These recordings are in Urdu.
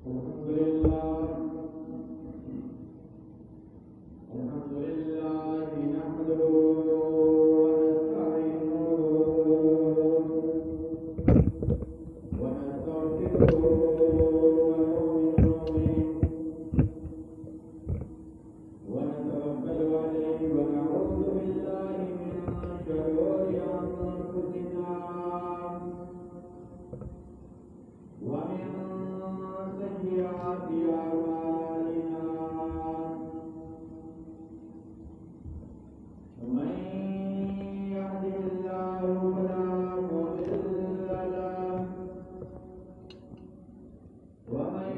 الحمد لله الحمد لله نحمده ونستعينه ونستغفره ونؤمن به ونتوكل عليه ونعوذ بالله من شرور أنفسنا ومن سيئات أعمالنا من يهده الله فلا مضل له ومن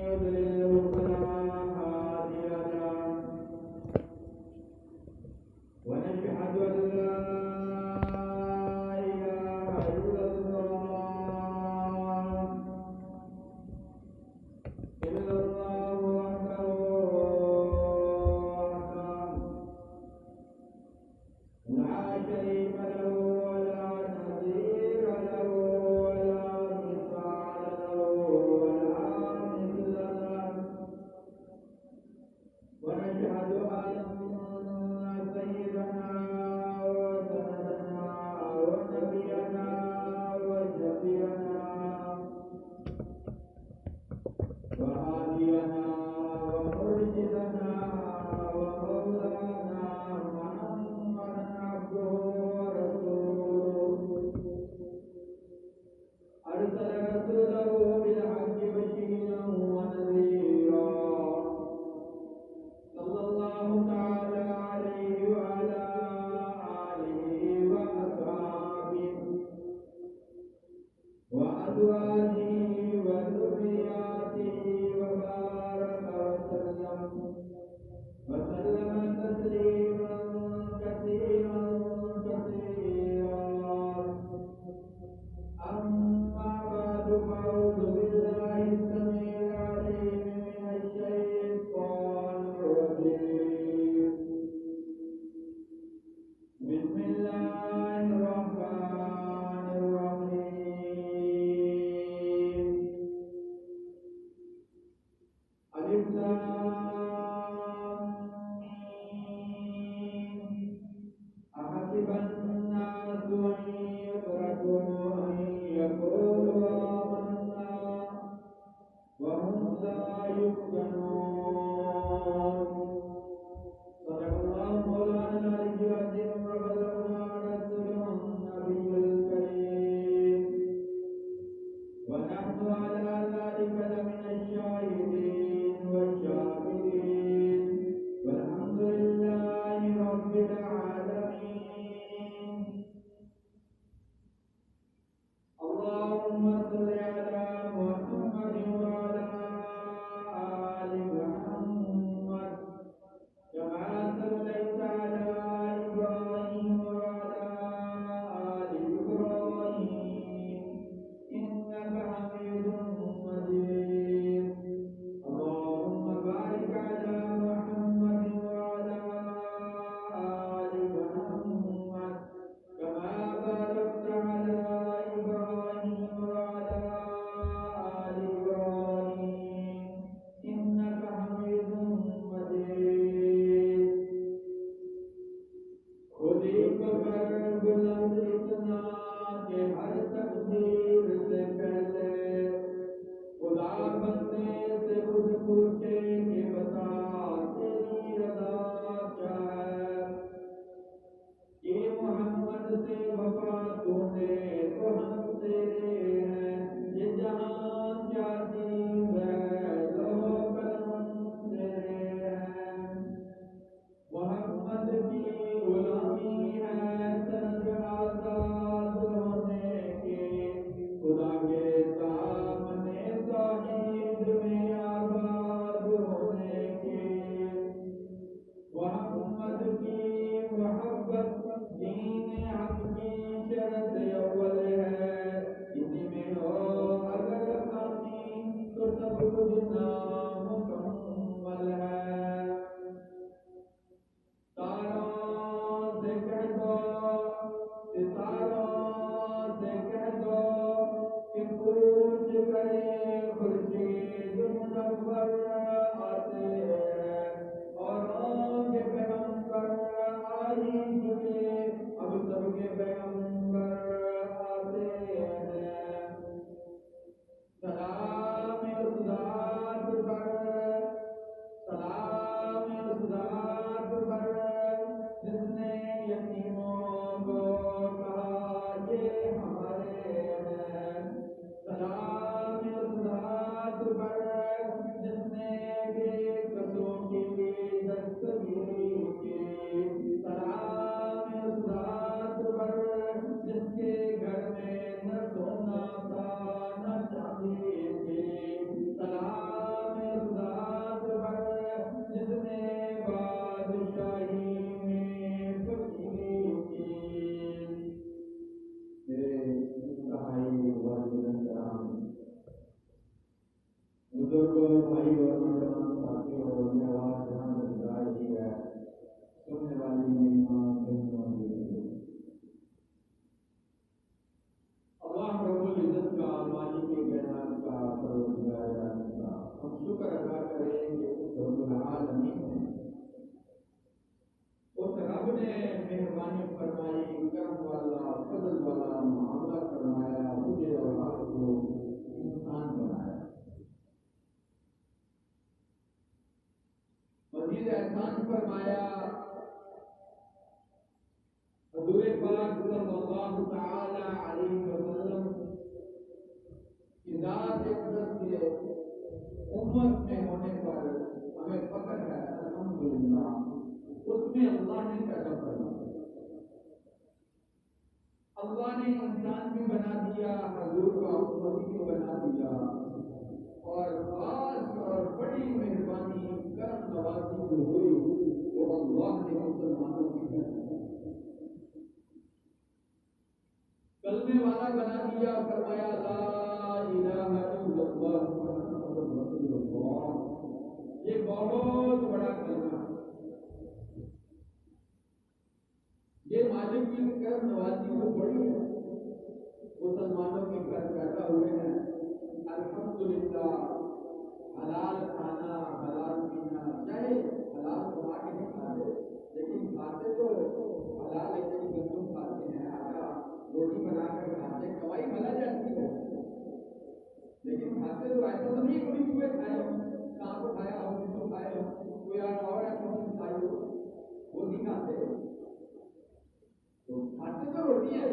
يضلل فلا هادي له ونشهد أن لا إله إلا الله وحده لا شريك له ولا نظير له ولا مثال له ولا مثل له ونشهد أن سيدنا وسندنا ونبينا وشفيعنا وهادينا ومرشدنا ومولانا محمدا عبده ورسوله أرسل رسوله بالحق بشيرا ونذيرا صلى الله تعالى عليه وعلى آله وأصحابه وأزواجه وذرياته وبارك وسلم تسليما كثيرا أما بعد فأعوذ بالله السميع العليم من الشيطان الرجيم بسم الله الرحمن الرحيم ألف لام عزت کا مالک کائنات کا پروردگار کا ہم شکر ادا کریں کہ رب العالمین ہے اس رب نے مہربانی فرمائی کرم والا فضل والا معاملہ فرمایا مجھے اور آپ کو انسان بنایا مزید احسان فرمایا حضور پاک صلی اللہ تعالی علیہ وسلم کی ذات اقدس کے امت میں ہونے پر ہمیں فخر ہے الحمدللہ اس میں اللہ نے پیدا فرمایا اللہ نے انسان بھی بنا دیا حضور کا امتی بھی بنا دیا اور خاص اور بڑی مہربانی کرم نوازی جو ہوئی وہ اللہ نے مسلمانوں کی ہے کلمے والا بنا دیا فرمایا لا الہ الا اللہ محمد رسول اللہ یہ بہت بڑا کلمہ ہے یہ مالک کی کرم نوازی جو بڑی ہے مسلمانوں کے گھر پیدا ہوئے ہیں الحمدللہ حلال کھانا حلال پینا چاہے حلال کما کے نہیں کھاتے لیکن کھاتے تو حلال ہے کہ گندم کھاتے ہیں آٹا روٹی بنا کر کھاتے ہیں کمائی بنا جاتی ہے لیکن کھاتے تو ایسا تو نہیں کوئی چوہے کھائے ہو سانپ کھایا ہو بچھو کھائے ہو کوئی اور ایسا چیز کھائی ہو وہ نہیں کھاتے کھاتے تو روٹی ہے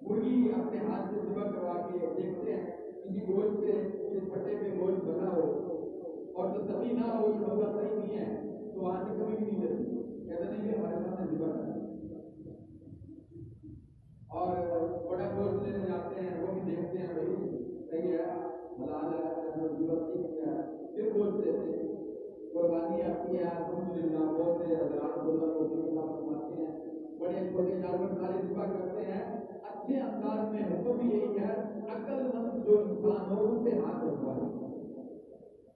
مرغی اپنے ہاتھ سے ذبح کروا کے دیکھتے ہیں کسی گوشت پہ اس پٹے پہ گوشت بنا ہو اور تو تبھی نہ ہو یہ بندہ صحیح نہیں ہے تو وہاں سے کبھی بھی نہیں لیتے کہتے نہیں کہ ہمارے سامنے ذبح کرنا اور بڑا گوشت لینے جاتے ہیں وہ بھی دیکھتے ہیں بھائی صحیح ہے حلال ہے ذبح نہیں کیا پھر گوشت دیتے ہیں قربانی آتی ہے الحمدللہ بہت سے حضرات بزرگ ہوتے ہیں فرماتے ہیں بڑے چھوٹے جانور سارے ذبح کرتے ہیں اچھے انداز میں حکم بھی یہی ہے عقل مند جو انسان ہو اس سے ہاتھ رکھواؤ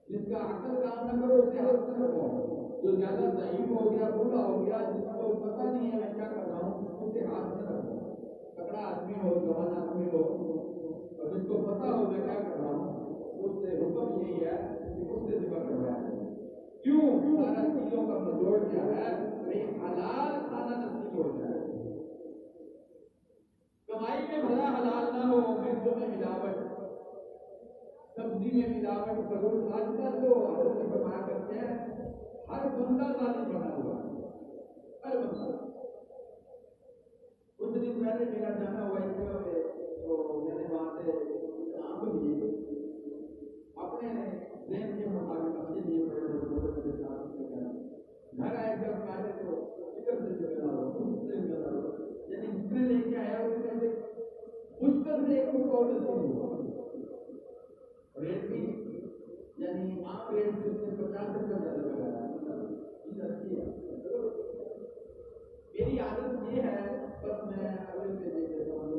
جس کا عقل کام نہ کرو اس سے ہاتھ نہ رکھواؤ جو زیادہ ضعیف ہو گیا بوڑھا ہو گیا جس کو پتہ نہیں ہے میں کیا کر رہا ہوں اس سے ہاتھ نہ رکھواؤ تکڑا آدمی ہو جوان آدمی ہو اور جس کو پتہ ہو میں کیا کر رہا ہوں اس سے حکم یہی ہے کہ اس سے ذبح کروایا کیوں سارا چیزوں کا مجوڑ کیا ہے حلال کھانا نصیب ہو جائے کمائی میں بھلا حلال نہ ہو مرچوں میں ملاوٹ سبزی میں ملاوٹ ضرور آج کل جو حضرت فرمایا کرتے ہیں ہر بندہ ظالم بنا ہوا ہر بندہ کچھ دن پہلے میرا جانا ہوا اس جگہ پہ تو میں نے وہاں سے آم لیے اپنے ذہن کے مطابق اپنے لیے گھر آئے جب پہلے تو فکر سے چلا رہا یعنی جس نے لے کے آیا اس میں سے مشکل سے ایک اور ریٹ بھی یعنی عام ریٹ سے 50 روپئے زیادہ لگایا میری عادت یہ ہے بس میں اگلے سے دیکھ لیتا ہوں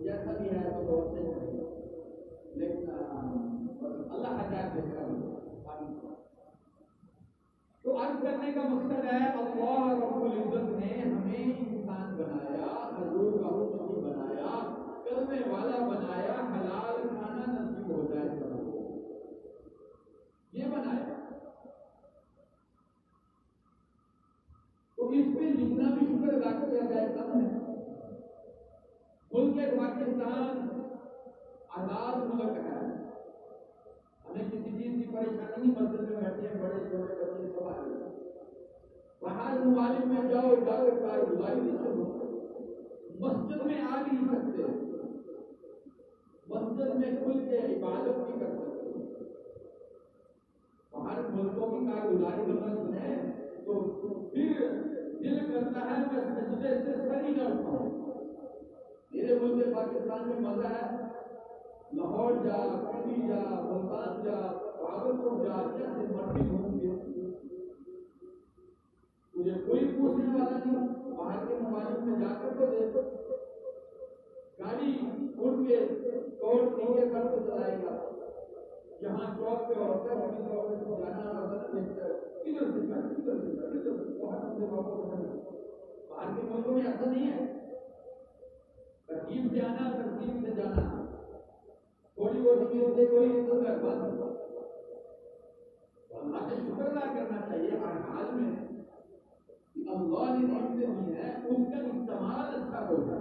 جیسا بھی ہے تو بہت صحیح پڑے گا لیکن اللہ ہدایت دیکھ رہا تو عرض کرنے کا مقصد ہے اللہ رب العزت نے ہمیں انسان بنایا حضور کا امتی بنایا کلمے والا بنایا حلال کھانا نصیب ہو جائے یہ بنایا تو اس پہ جتنا بھی شکر ادا کیا جائے کم ہے ملک پاکستان آزاد ملک ہے ہمیں کسی چیز کی پریشانی نہیں مسجد میں بیٹھے ہیں بڑے چھوٹے بچے سب آ رہے باہر ممالک میں جاؤ کار گزاری نہیں کرو مسجد میں آ نہیں سکتے مسجد میں کھل کے عبادت نہیں کر سکتے باہر ملکوں کی کار گزاری کرنا سنیں تو پھر دل کرتا ہے میں سجدے سے سر ہی نہ اٹھاؤں میرے ملک پاکستان میں مزہ ہے لاہور جا کٹی جا ملتان جا بھاگلپور جا جیسے مرضی گھوم کے مجھے کوئی پوچھنے والا نہیں باہر کے ممالک میں جا کر تو دیکھو گاڑی اٹھ کے کوٹ نیچے کر کے چلائے گا جہاں چوک پہ ہوتا ہے وہیں چوک پہ جانا رسد دیکھ کر ادھر سے کر ادھر سے کر ادھر سے باہر کے ملکوں میں ایسا نہیں ہے ہوتی ہے اسے کوئی عزت کرتا نہیں. اللہ کا شکر ادا کرنا چاہیے ہر حال میں. اللہ نے نعمتیں دی ہیں اس کا استعمال اچھا ہوگا.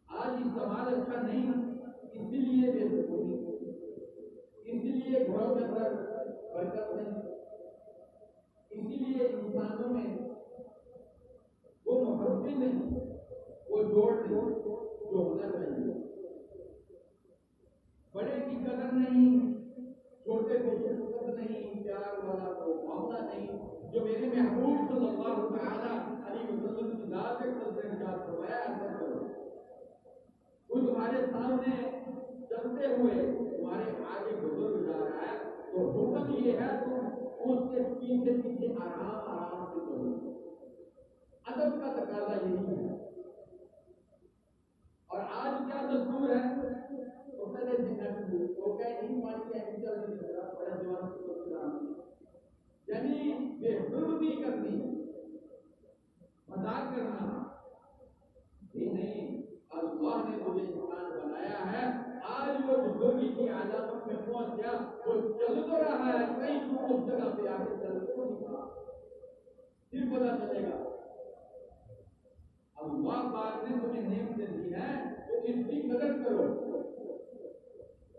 آج استعمال اچھا نہیں, اسی لیے بے سکونی, اسی لیے گھروں کے اندر برکت نہیں, اسی لیے انسانوں میں وہ محبت نہیں, وہ جوڑ نہیں جو ہونا چاہیے. بڑے کی قدر نہیں, چھوٹے کو شفقت نہیں, پیار والا کو معاملہ نہیں, جو میرے محبوب صلی اللہ تعالی علیہ وسلم کی ذات سے ارشاد فرمایا ایسا کرو. وہ تمہارے سامنے چلتے ہوئے تمہارے آگے بزرگ جا رہا ہے تو حکم یہ ہے تم اس کے پیچھے پیچھے آرام آرام سے چلو. ادب کا تقاضا یہی ہے. اور آج کیا دستور ہے, یعنی بے حرمتی کرنی, مذاق کرنا. یہ نہیں, اللہ نے مجھے انسان بنایا ہے, آج وہ بزرگی کی علامت میں پہنچ گیا, وہ چل تو رہا ہے کئی اس جگہ پہ آ کے چل تو نہیں, پھر پتا چلے گا. اللہ پاک نے تمہیں نعمتیں دی ہیں تو اس کی قدر کرو.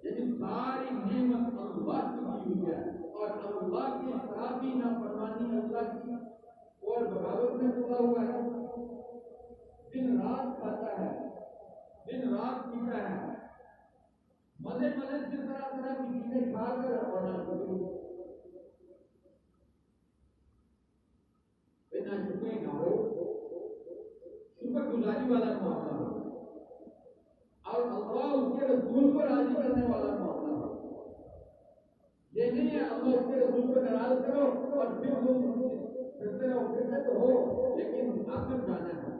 یعنی ساری نعمت اللہ کی دی ہوئی ہے, اور اللہ کی خرابی نافرمانی اللہ کی اور بغاوت میں ڈوبا ہوا ہے. دن رات کھاتا ہے, دن رات پیتا ہے, مزے مزے سے طرح طرح کی چیزیں کھا کر اور نہ شکری نہ ہو, شکر گزاری والا معاملہ ہو, اور اللہ اس کے رسول کو راضی کرنے والا معاملہ ہو. یہ نہیں ہے اللہ اس کے رسول کو ناراض کرو اور پھر پھرتے رہو, پھرتے تو ہو لیکن آخر جانا ہے.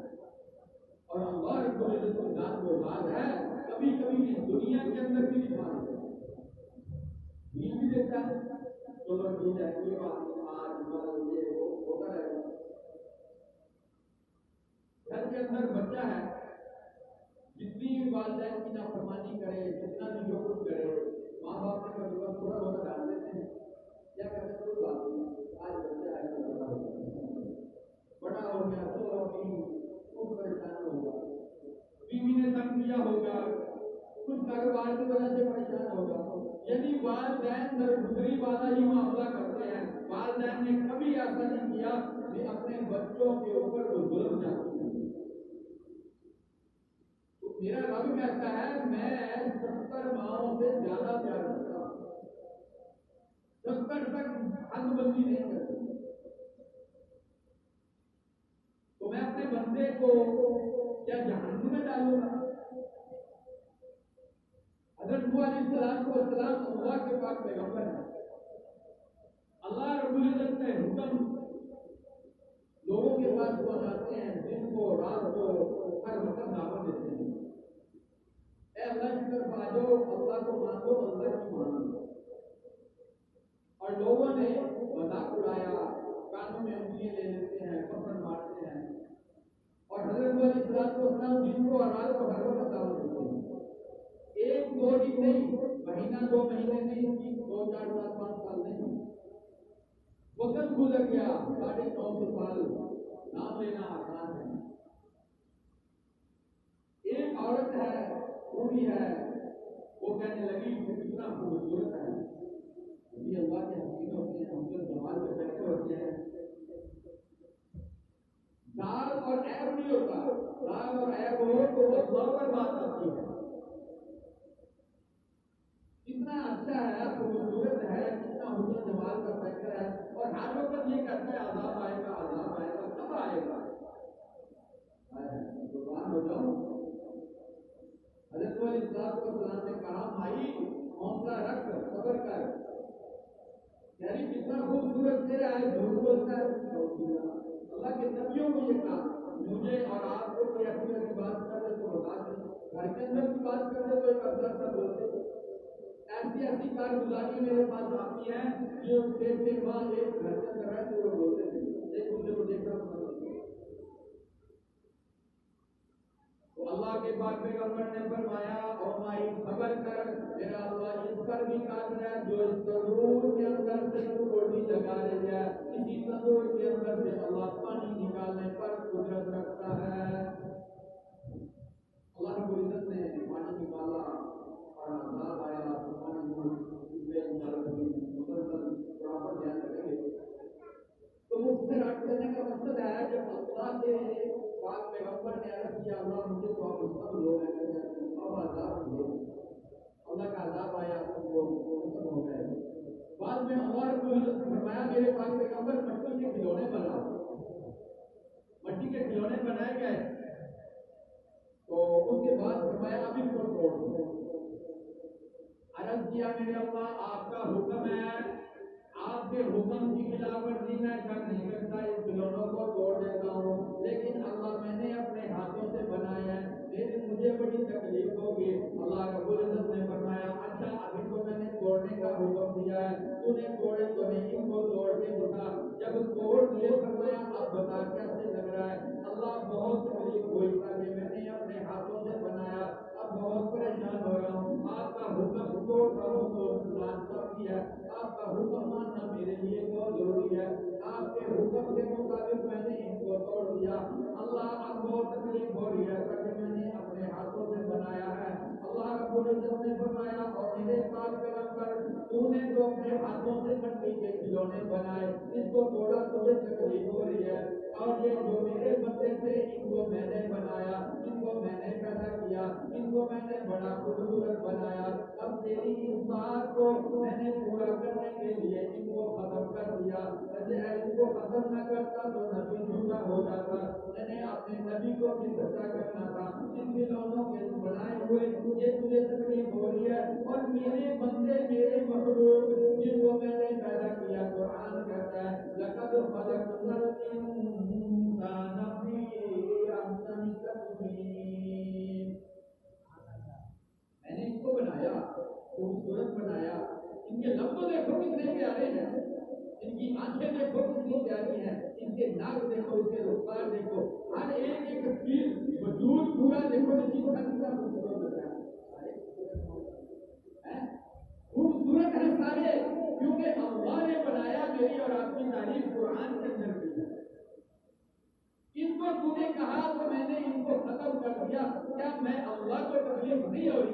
اور اللہ رب العزت کی ذات وہ بات ہے, کبھی کبھی اس دنیا کے اندر بھی دکھانا نیل بھی دیتا ہے, چلو ٹھیک ہے کوئی بات نہیں, آج یہ ہوتا رہے گا. گھر کے اندر بچہ ہے, جتنی والدین کی نافرمانی کرے, جتنا بھی جو کچھ کرے, ماں باپ نے کبھی کبھی تھوڑا بہت ڈال دیتے ہیں, کیا کرتے ہیں کوئی بات نہیں, آج بچہ ہے بڑا ہو گیا تو خوب پریشان ہوگا, بیوی نے تنگ کیا ہوگا, کچھ کاروبار کی وجہ سے پریشان ہوگا. یعنی والدین درگزری والا ہی معاملہ کرتے ہیں. والدین نے کبھی ایسا نہیں کیا کہ اپنے بچوں کے اوپر وہ ظلم جاتی ہے. میرا رب کہتا ہے میں 70 ماؤں سے زیادہ پیار کرتا ہوں, 70 تک حد بندی نہیں کرتا. تو میں اپنے بندے کو کیا جہنم میں ڈالوں گا؟ حضرت نوح علیہ السلام اللہ کے پاس پیغمبر ہے. اللہ رب العزت نے حکم لوگوں کے پاس پہنچاتے ہیں, دن کو رات کو ہر وقت دعوت دیتے ہیں, اے اللہ کی طرف آ جاؤ, اللہ کو مانو, اللہ کی مانو. اور لوگوں نے مذاق اڑایا, کانوں میں انگلیاں لے لیتے ہیں, پتھر مارتے ہیں, اور حضرت علیہ السلام دن کو اور رات کو ہر وقت دعوت دیتے ہیں. ایک دو دن نہیں, مہینہ 2 مہینے نہیں, 2 4 7 5 سال نہیں, وقت گزر گیا 950 سال. نام لینا آسان ہے. ایک عورت ہے, بوڑھی ہے, وہ کہنے لگی کہ کتنا خوبصورت ہے. ابھی اللہ کے حسین ہوتے ہیں, ہم سے جمال میں بیٹھے ہوتے ہیں. دال اور عیب نہیں ہوتا, دال اور عیب ہو تو اللہ پر بات آتی ہے. کتنا اچھا ہے, خوبصورت ہے, کتنا حسن جمال کا فیکٹر ہے, اور ہر وقت یہ کہتا ہے عذاب آئے گا, عذاب آئے گا, کب آئے گا؟ قربان ہو جاؤ. حضرت علیہ السلام نے کہا بھائی حوصلہ رکھ, صبر کر. یعنی کتنا خوبصورت تیرا ہے, جھوٹ بولتا ہے. اللہ کے نبیوں کو یہ کہا, مجھے اور آپ کو کوئی اپنی کی بات کر دے تو بتا دیں, گھر کے اندر کی بات کر دے تو ایک افسر سا بولتے. ایسی ایسی کارگزاری میرے پاس آتی ہے جو سے ماں ایک گھر کے اندر ہے تو وہ بولتے ہیں ایک دوسرے کو دیکھ کر. تو اللہ اللہ کے پاک پیغمبر نے فرمایا اور مائی خبر کر میرا اللہ اس پر بھی قادر ہے جو اس تندور کے اندر سے روٹی لگا لے جائے اسی تندور کے اندر سے اللہ پانی نکالنے پر قدرت رکھتا ہے. اللہ رب العزت نے پانی نکالا اور عذاب آیا تو پانی کو اس پہ مسلسل برابر دھیان رکھیں گے. تو مفسر عرض کرنے کا مقصد ہے جب اللہ کے پاک پیغمبر نے عرض کیا اللہ مجھے تو آپ سب لوگ ہیں اب عذاب ہوئے اللہ کا عذاب آیا تو وہ ختم ہو گئے. بعد میں اللہ کو فرمایا میرے پاک پیغمبر مٹی کے کھلونے بناؤ. مٹی کے کھلونے بنائے گئے تو اس کے بعد فرمایا اب اس کو توڑ دو. عرض کیا میرے اللہ آپ کا حکم ہے آپ کے حکم کی خلاف ورزی میں کر نہیں سکتا اس کھلونوں کو توڑ دیتا ہوں لیکن اللہ میں نے اپنے ہاتھوں سے بنایا ہے لیکن مجھے بڑی تکلیف ہوگی. اللہ رب العزت نے فرمایا اچھا ابھی تو میں نے توڑنے کا حکم دیا ہے تو نے توڑے تو نہیں ان کو توڑ کے دکھا. جب توڑ دیے فرمایا اب بتا کیسے لگ رہا ہے. اللہ بہت تکلیف ہوئی تھا کہ میں نے اپنے ہاتھوں سے بنایا اب بہت پریشان ہو رہا ہوں. آپ کا حکم توڑ رہا ہوں تو ناشتہ بھی ہے آپ کا حکم ماننا میرے لیے بہت ضروری ہے. آپ کے حکم کے مطابق میں نے ان کو توڑ دیا. اللہ اب بہت تکلیف ہو رہی ہے کہ میں نے اپنے ہاتھوں سے بنایا ہے. اللہ رب العزت نے فرمایا اور میرے پاک پیغمبر تو نے تو اپنے ہاتھوں سے مٹی کے کھلونے بنائے اس کو توڑا تجھے تکلیف ہو رہی ہے اور یہ جو میرے بندے تھے ان کو میں نے بنایا ان کو میں نے پیدا کیا ان کو میں نے بڑا خوبصورت بنایا. اب تیری اس بات کو میں نے پورا کرنے کے لیے ان کو ختم کر دیا. ان کو ختم نہ کرتا تو نبی جھوٹا ہو جاتا. میں نے اپنے نبی کو بھی سچا کرنا تھا. ان کھلونوں کے بنائے ہوئے یہ تجھے تکلیف ہو رہی ہے اور میرے بندے میرے مخلوق جن کو میں نے پیدا کیا قرآن کہتا ہے لقد خلقنا الانسان فی احسن تقویم. میں نے ان کو بنایا خوبصورت بنایا. ان کے لب تو دیکھو کتنے پیارے ہیں ان کی آنکھیں دیکھو کتنی پیاری ہیں ان کے ناک دیکھو ان کے رخسار دیکھو ہر ایک ایک چیز وجود پورا دیکھو اس کی خوبصورت ہے خوبصورت ہے سارے کیونکہ اللہ نے بنایا میری اور آپ کی تعریف قرآن کے اندر کی ہے. ان کو تو نے کہا تو میں نے ان کو ختم کر دیا. کیا میں اللہ کو تکلیف نہیں ہو رہی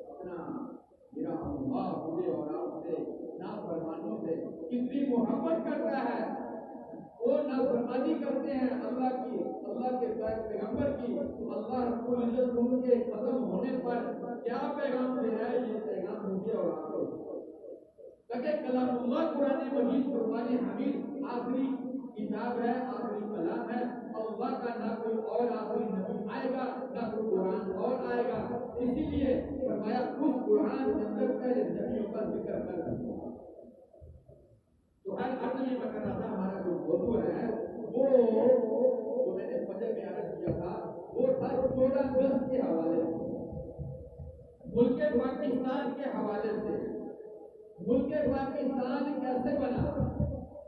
اپنا میرا اللہ مجھے اور آپ سے نافرمانیوں سے کتنی محبت کرتا ہے. وہ نافرمانی کرتے ہیں اللہ کی اللہ کے پیغمبر کی. اللہ رب العزت ان کے ختم ہونے پر کیا پیغام دے رہا ہے یہ پیغام مجھے اور آپ کو تاکہ کلام اللہ قرآن مجید قرآن حمید آخری کتاب ہے آخری کلام ہے. اللہ کا نہ کوئی اور آخری نبی آئے گا نہ کوئی قرآن اور آئے گا. اسی لیے فرمایا اس قرآن کے اندر پہلے نبیوں کا ذکر کر تو ہر عرض میں کر رہا تھا ہمارا جو موضوع ہے وہ جو میں نے فجر میں عرض کیا تھا وہ تھا 14 اگست کے حوالے سے ملک پاکستان کے حوالے سے. ملک پاکستان کیسے بنا؟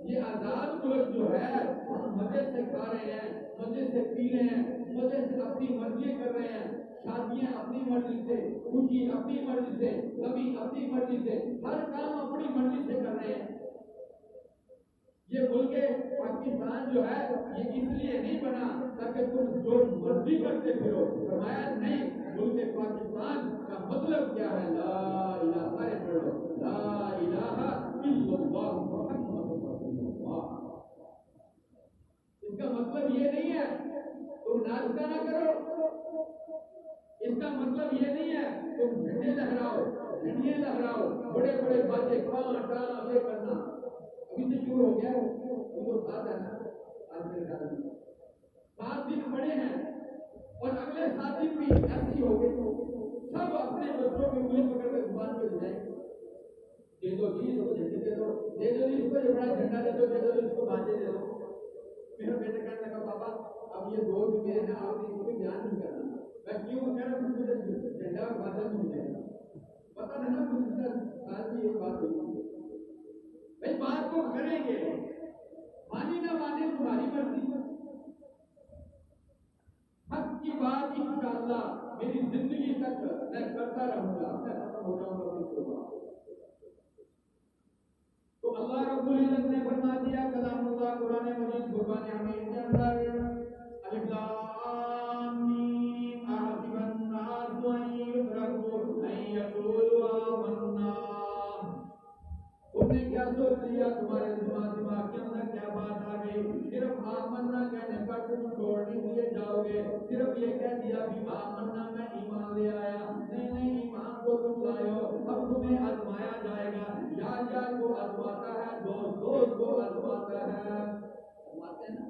یہ آزاد ملک جو ہے ہم مزے سے کھا رہے ہیں مزے سے پی رہے ہیں مزے سے اپنی مرضی کر رہے ہیں. شادیاں اپنی مرضی سے خوشی اپنی مرضی سے کبھی اپنی مرضی سے ہر کام اپنی مرضی سے کر رہے ہیں. یہ ملک پاکستان جو ہے یہ اس لیے نہیں بنا تاکہ تم جو مرضی کرتے پھرو. فرمایا نہیں ملک پاکستان کا مطلب کیا ہے لا الہ سارے پڑھو لا الہ الا اللہ محمد رسول اللہ. اس کا مطلب یہ نہیں ہے تم ناشتہ نہ کرو. اس کا مطلب یہ نہیں ہے تم جھنڈے لہراؤ جھنڈیاں لہراؤ بڑے بڑے باتیں کھانا ٹانا یہ کرنا. ابھی سے شروع ہو گیا وہ ساتھ ہے نا 7 دن پڑے ہیں اور اگلے 7 دن بھی ایسی ہو گئی سب اپنے بچوں کی انگلی پکڑ کے زبان پہ جائیں دے دو جی اس کو جھنڈی دے دو دے دو جی اس کو جو بڑا جھنڈا دے دو اس کو بانجے دے دو. میرا بیٹا کہنے لگا بابا اب یہ دو جو میرے ہیں آپ اس کو بیان نہیں کرنا. میں کیوں کہہ رہا ہوں مجھے جھنڈا اور بادل مل جائے گا پتا نہیں نا پچھلے سال کی ایک بات ہوئی بھائی بات کو کریں گے مانی نہ مانے تمہاری مرضی. حق کی بات انشاءاللہ میری زندگی تک میں کرتا رہوں گا، میں ختم ہو جاؤں گا پھر ہوگا. تو اللہ رب العزت نے فرما دیا کلام اللہ قرآن مجید فرقان حمید کے اندر الف لام میم احسب الناس ان یترکوا ان یقولوا آمنا. تم نے کیا سوچ لیا، تمہارے دماغ کے اندر کیا بات آ گئی، صرف آمنا کہنے پر تم چھوڑ نہیں دیے جاؤ گے، صرف یہ کہہ دیا کہ آمنا میں ایمان لے آیا. نہیں نہیں، ایمان کو تم لائے ہو، اب تمہیں آزمایا جائے گا. یار کو آزماتا ہے، دوست کو آزماتا ہے. آزماتے ہیں نا،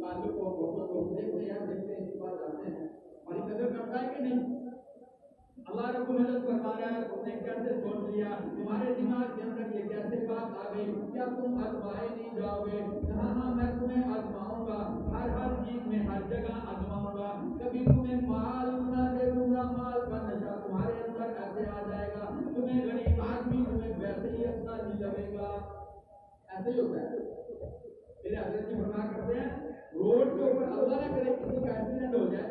تعلق کو دیکھتے ہیں اس بات جاتے ہیں، ہماری قدر کرتا ہے کہ نہیں. اللہ رب العزت فرما رہا ہے تم نے کیسے سوچ لیا، تمہارے دماغ کے اندر یہ کیسے بات آ گئی، کیا تم آزمائے نہیں جاؤ گے. ہاں میں تمہیں آزماؤں گا، ہر چیز میں ہر جگہ آزماؤں گا. کبھی تمہیں مال نہ دے دوں گا، مال کا نشہ تمہارے اندر ایسے آ جائے گا، تمہیں غریب آدمی تمہیں ویسے ہی اچھا نہیں لگے گا. ایسے ہی ہوتا ہے. میرے حضرت جی فرما کرتے ہیں روڈ کے اوپر اللہ نہ کرے کسی کا ایکسیڈنٹ ہو جائے،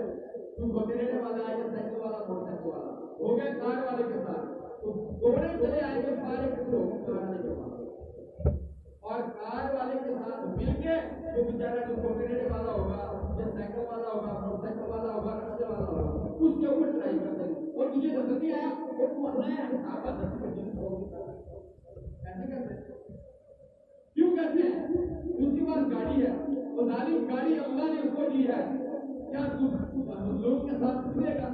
کوئی بکرینے والا یا سائیکل والا موٹر سائیکل والا ہو گئے کار والے کے ساتھ، تو دونوں چلے آئے گے سارے کٹھے ہو گئے کار والے کے ساتھ، اور کار والے کے ساتھ مل کے جو بیچارہ جو بکرینے والا ہوگا یا سائیکل والا ہوگا موٹر سائیکل والا ہوگا رکشے والا ہوگا اس کے اوپر ٹرائی کرتے ہیں. اور تجھے نظر نہیں آیا اور تو اللہ ہے صحابہ ایسے کرتے ہیں. کیوں کہتے ہیں؟ اس کے پاس گاڑی ہے اور ظالم گاڑی اللہ نے اس کو دی ہے، کیا لوگوں کے ساتھ پورے کا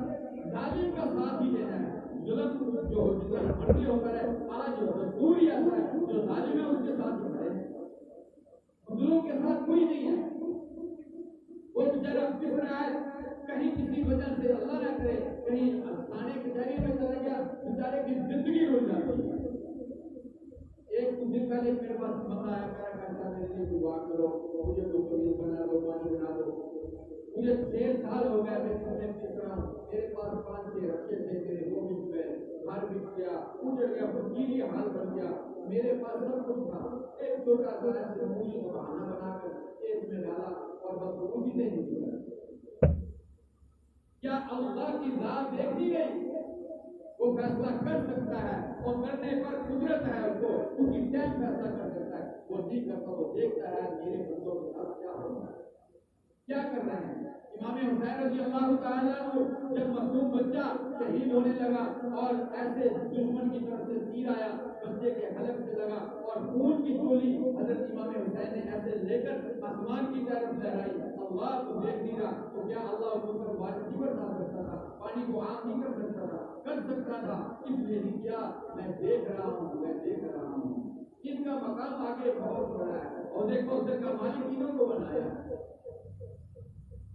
ظالم کا ساتھ ہی دینا ہے. ظلم جو جتنا مرضی ہو کر ہے آج پوری ایسا ہے جو ظالم ہے اس کے ساتھ ہی کرے، ظلم کے ساتھ کوئی نہیں ہے. وہ بیچارہ پس رہا ہے کہیں کسی وجہ سے اللہ نہ کرے کہیں تھانے کچہری میں چلا گیا، بیچارے کی زندگی رول جاتی ہے. ایک دن پہلے میرے پاس بندہ آیا کرتا میرے لیے دعا کرو، مجھے کوئی پولیس بنا دو، پانی بنا دو. مجھے 6 سال ہو گئے میں پوچھ رہا ہوں، میرے پاس 5-6 رکھے تھے، میرے وہ بک گئے، گھر بک گیا، اجڑ گیا، فقیری حال بن گیا. میرے پاس سب کچھ تھا، ایک چھوٹا سا ایسے مولی کو بہانہ بنا کر ایک میں ڈالا اور بس اسی سے ہی نکلا. کیا اللہ کی ذات دیکھ دی گئی؟ وہ فیصلہ کر سکتا ہے اور کرنے پر قدرت ہے، اس کو اسی ٹائم فیصلہ کر سکتا ہے. وہ نہیں کرتا، وہ دیکھتا ہے میرے بندوں کے ساتھ کیا ہو رہا ہے، کیا کر رہے ہیں. امام حسین رضی اللہ تعالیٰ عنہ جب معصوم بچہ شہید ہونے لگا اور ایسے دشمن کی طرف سے تیر آیا، بچے کے حلق سے لگا اور خون کی گولی حضرت امام حسین نے ایسے لے کر آسمان کی طرف لہرائی. اللہ کو دیکھ نہیں رہا تو کیا اللہ کو پر بارش نہیں برسا سکتا تھا، پانی کو عام نہیں کر سکتا تھا؟ کر سکتا تھا. اس لیے نہیں کیا. میں دیکھ رہا ہوں، میں دیکھ رہا ہوں. ان کا مقام آگے بہت بڑا ہے اور دیکھو اس کا مالک انہوں کو بنایا.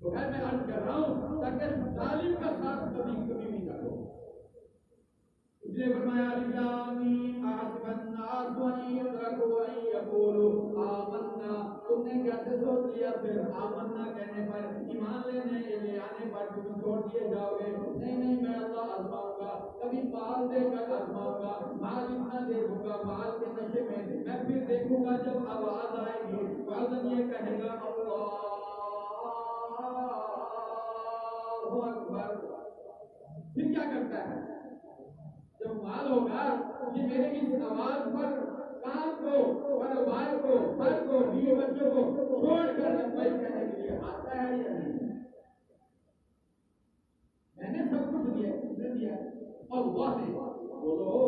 تو میں عرض کر رہا ہوں تاکہ ظالم کا ساتھ کبھی کبھی بھی نہ ہو. اس نے فرمایا الاسلام احسب الناس ان یترکوا ان یقولوا آمنا. تم نے کیسے سوچ لیا پھر آمنا کہنے پر، ایمان لے آنے پر تم چھوڑ دیے جاؤ گے. نہیں نہیں، میں اللہ آزماؤں گا، کبھی مال دے کر آزماؤں گا، مال اتنا دے دوں گا مال کے نشے میں پھر دیکھوں گا جب آواز آئے گی تو یہ کہے گا اللہ اکبر. پھر کیا کرتا ہے جب مال ہوگا کہ میرے اس آواز پر کام کو کاروبار کو گھر کو بیوی بچوں کو چھوڑ کر لمبائی کرنے کے لیے آتا ہے یا نہیں؟ میں نے سب کچھ دیا، کس نے دیا؟ اللہ نے. بولو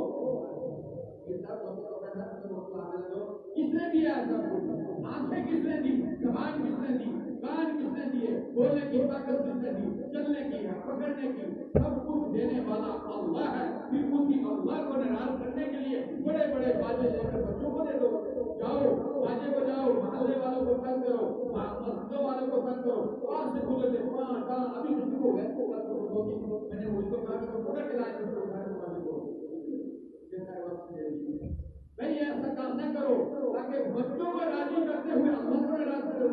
کس نے دیا سب کچھ؟ آنکھیں کس نے دی؟ زبان کس نے دی؟ کان کس نے دیے؟ بولنے کی طاقت کس نے دی؟ چلنے کی، پکڑنے کی، سب کچھ دینے والا اللہ ہے. پھر اسی اللہ کو ناراض کرنے کے لیے بڑے بڑے باجے لے کر بچوں کو دے دو، جاؤ باجے بجاؤ، محلے والوں کو تنگ کرو، مسجدوں والوں کو تنگ کرو، پاس سے بولے تھے ابھی کسی کو گئے میں نے اس کو کہا کہ پکڑ کے لائے نہیں ایسا کام نہ کرو تاکہ بچوں کو راضی کرتے ہوئے اللہ کو ناراض کرو.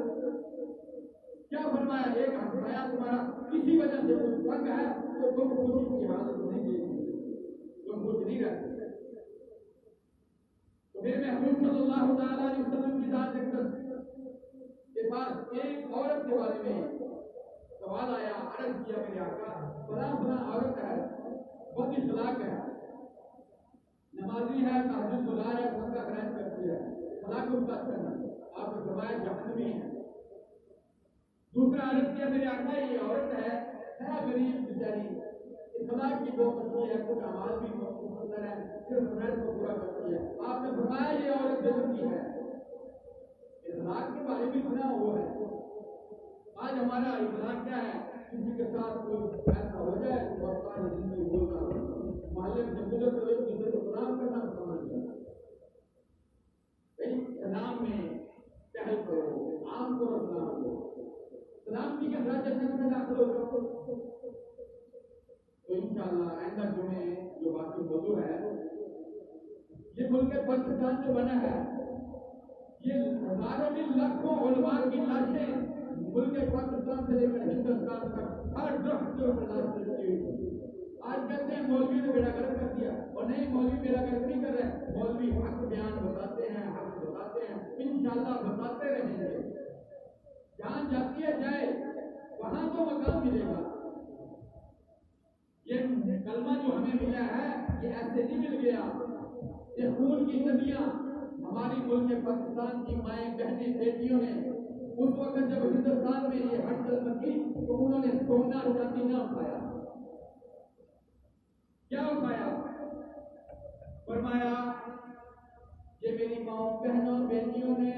کیا فرمایا؟ ایک ہمسایا تمہارا کسی وجہ سے کچھ تنگ ہے تو تم خوشی کی حالت نہیں دے گی، تم خوش نہیں رہتے. تو میرے محبوب صلی اللہ تعالیٰ علیہ وسلم کی ذات کے پاس ایک عورت کے بارے میں سوال آیا. عرض کیا میرے آقا فلاں فلاں عورت ہے بد اخلاق ہے نمازی ہے تہجد گزار ہے سب کا خیال کرتی ہے فلاں کو ساتھ کرنا آپ نے فرمایا جہنمی ہے دوسرا عرض کیا میرے آقا یہ عورت ہے غریب بیچاری اخلاق کی بہت اچھی ہے کچھ اعمال بھی بہت سندر ہے صرف فرض کو پورا کرتی ہے آپ نے فرمایا یہ عورت جنتی ہے اخلاق کے بارے میں سنا وہ ہے آج ہمارا اخلاق کیا ہے کسی کے ساتھ کوئی ایسا ہو جائے تو ساری زندگی بولتا محلے میں جب گزر تو ایک دوسرے کو سلام کرنا سمجھ جائے سلام میں پہل کرو عام کرو سلام کرو سلامتی کے ساتھ جیسے میں داخل ہو تو انشاءاللہ آئندہ جمعے جو باقی موضوع ہے یہ ملک پاکستان جو بنا ہے یہ ہزاروں میں لاکھوں علماء کی لاشیں ملک پاکستان سے لے کر ہندوستان تک ہر درخت کے اوپر لاش رکھی ہوئی آج کہتے ہیں مولوی نے بیڑا گرک کر دیا اور نہیں مولوی بیڑا گرک نہیں کر رہے مولوی حق بیان بتاتے ہیں حق بتاتے ہیں انشاءاللہ بتاتے رہیں گے جہاں جاتی ہے جائے وہاں تو مقام ملے گا یہ کلمہ جو ہمیں ملا ہے یہ ایسے نہیں مل گیا یہ خون کی ندیاں ہماری ملک پاکستان کی مائیں بہنیں بیٹیوں نے اس وقت جب ہندوستان میں یہ ہٹ کلمہ کی تو انہوں نے سونا چاندی نہ اٹھایا کیا اٹھایا فرمایا یہ میری ماں بہنوں بیٹیوں نے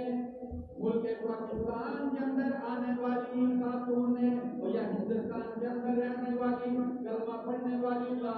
ملک پاکستان کے اندر آنے والی خاتون نے یا ہندوستان کے اندر رہنے والی کلمہ پڑھنے والی لا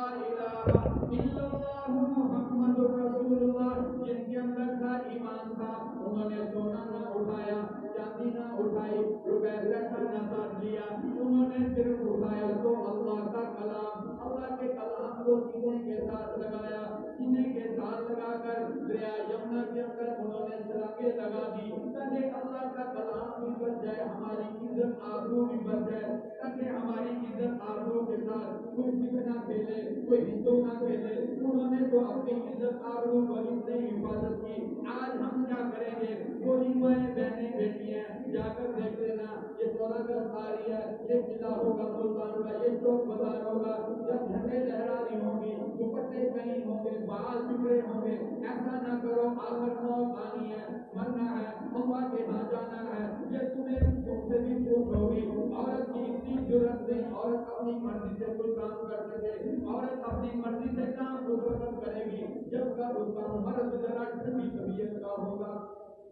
الہ الا اللہ محمد رسول اللہ جن کے اندر کا ایمان تھا انہوں نے سونا نہ اٹھایا چاندی نہ اٹھائی روپے پیسہ نہ ساتھ لیا انہوں نے صرف اٹھایا تو اللہ کا کلام اللہ کے کلام کو سینے کے ساتھ لگایا سینے کے ساتھ لگا کر دریا یمنا کے اندر انہوں نے سراغیں لگا دی تاکہ اللہ کا کلام بھی بچ جائے ہماری عزت آبرو بھی بچ جائے تاکہ ہماری عزت آبرو کے ساتھ کوئی سکھ نہ کھیلے کوئی ہندو نہ کھیلے انہوں نے تو اپنی عزت آبرو کو اتنی حفاظت کی آج ہم کیا کریں گے وہی مائیں بہنیں بیٹی ہیں جا کر دیکھ لینا یہ 14 اگست آ رہی ہے یہ قلعہ ہوگا ملتان کا یہ چوک بازار ہوگا جب جھنڈے لہرا رہی ہوں گی دوپٹے کہیں ہوں گے بال بکھرے ہوں گے ایسا نہ کرو آخر موت آنی ہے مرنا ہے اللہ کے ہاں جانا ہے یہ تمہیں تم سے بھی پوچھ ہوگی عورت کی اتنی ضرورت نہیں عورت اپنی مرضی سے کوئی کام کر سکے عورت اپنی مرضی سے کام کو کرے گی جب کا اس کا مرد ذرا ٹھنڈی طبیعت کا ہوگا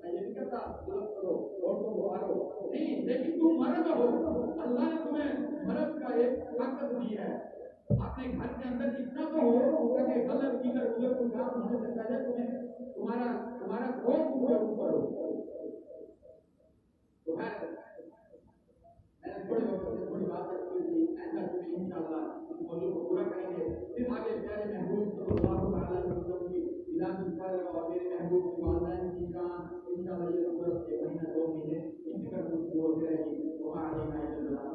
میں یہ نہیں کہتا غلط کرو عورتوں کو مارو نہیں لیکن تم مرد ہو اللہ نے تمہیں مرد کا ایک طاقت دی ہے اپنے گھر کے اندر اتنا تو ہو کہ غلط کی ادھر ادھر کوئی کام ہونے سے پہلے تمہیں تمہارا خوف اوپر ہو تو ہے میں نے تھوڑے وقت سے تھوڑی بات رکھی تھی ایسا تمہیں انشاءاللہ اس موضوع کو پورا کریں گے پھر آگے پیارے محبوب صلی اللہ علیہ وسلم کی ولادت پر اور میرے محبوب کے والدین کی جان انشاءاللہ یہ برس کے مہینہ 2 مہینے ان کی طرف ہوتی رہے گی وہاں علیہ